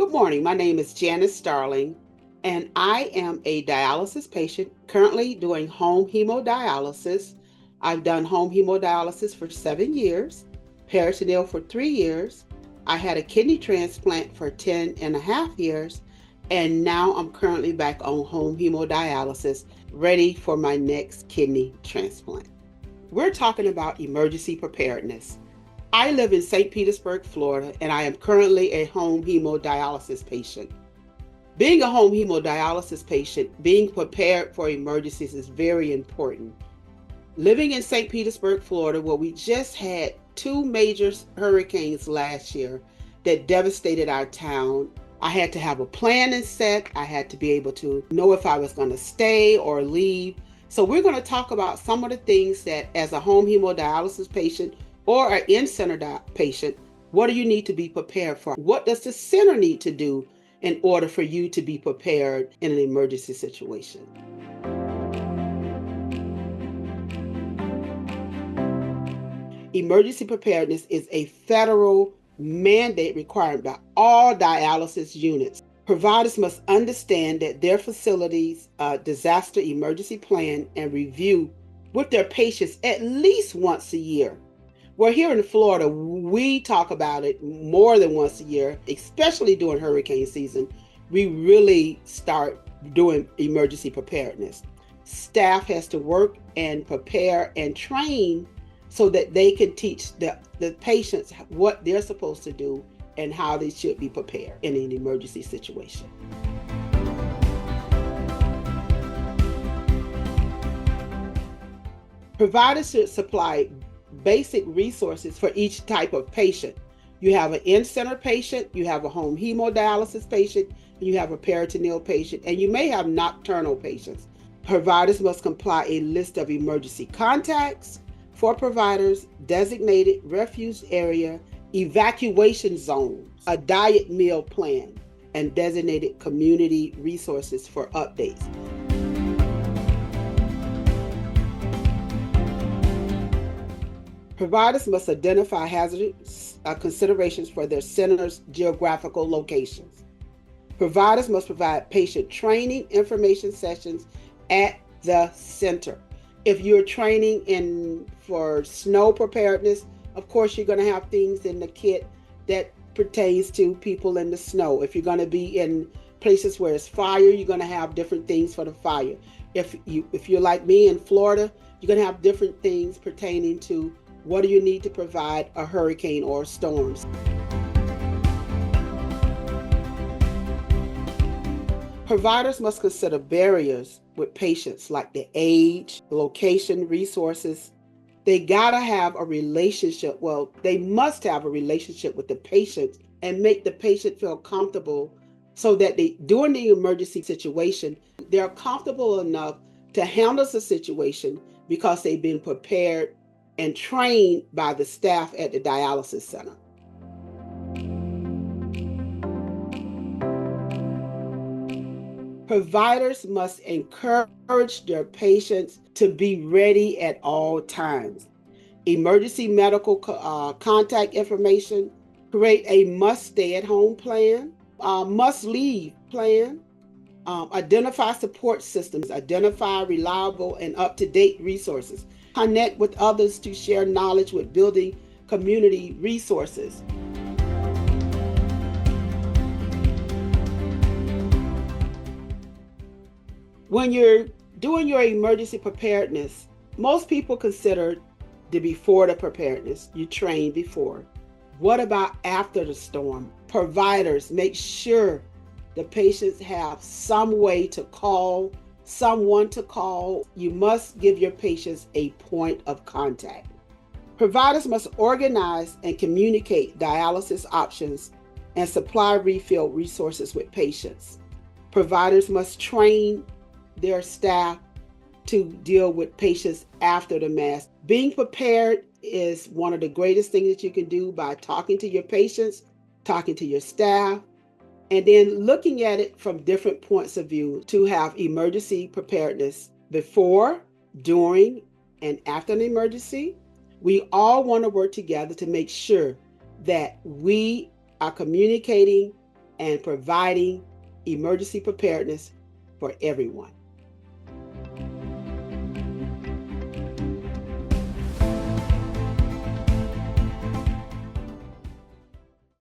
Good morning. My name is Janice Starling, and I am a dialysis patient currently doing home hemodialysis. I've done home hemodialysis for 7 years, peritoneal for 3 years. I had a kidney transplant for 10 and a half years, and now I'm currently back on home hemodialysis, ready for my next kidney transplant. We're talking about emergency preparedness. I live in St. Petersburg, Florida, and I am currently a home hemodialysis patient. Being a home hemodialysis patient, being prepared for emergencies is very important. Living in St. Petersburg, Florida, where we just had two major hurricanes last year that devastated our town, I had to have a plan and set. I had to be able to know if I was going to stay or leave. So we're going to talk about some of the things that as a home hemodialysis patient or an in-center patient, what do you need to be prepared for? What does the center need to do in order for you to be prepared in an emergency situation? Emergency preparedness is a federal mandate required by all dialysis units. Providers must understand that their facilities' disaster emergency plan and review with their patients at least once a year. Well, here in Florida, we talk about it more than once a year, especially during hurricane season. We really start doing emergency preparedness. Staff has to work and prepare and train so that they can teach the patients what they're supposed to do and how they should be prepared in an emergency situation. Providers should supply basic resources for each type of patient. You have an in-center patient, you have a home hemodialysis patient, and you have a peritoneal patient, and you may have nocturnal patients. Providers must comply a list of emergency contacts for providers, designated refuge area, evacuation zones, a diet meal plan, and designated community resources for updates. Providers must identify hazardous considerations for their center's geographical locations. Providers must provide patient training information sessions at the center. If you're training for snow preparedness, of course you're going to have things in the kit that pertains to people in the snow. If you're going to be in places where it's fire, you're going to have different things for the fire. If you're like me in Florida, you're going to have different things pertaining to what do you need to provide a hurricane or storms. Providers must consider barriers with patients like the age, location, resources. They gotta have a relationship. Well, they must have a relationship with the patient and make the patient feel comfortable so that during the emergency situation, they're comfortable enough to handle the situation because they've been prepared and trained by the staff at the dialysis center. Providers must encourage their patients to be ready at all times. Emergency medical contact information, create a must stay at home plan, must leave plan, identify support systems, identify reliable and up-to-date resources, connect with others to share knowledge with building community resources. When you're doing your emergency preparedness, most people consider the before the preparedness, you train before. What about after the storm? Providers, make sure the patients have some way to call, someone to call. You must give your patients a point of contact. Providers must organize and communicate dialysis options and supply refill resources with patients. Providers must train their staff to deal with patients after the mass. Being prepared is one of the greatest things that you can do by talking to your patients, talking to your staff, and then looking at it from different points of view to have emergency preparedness before, during, and after an emergency. We all want to work together to make sure that we are communicating and providing emergency preparedness for everyone.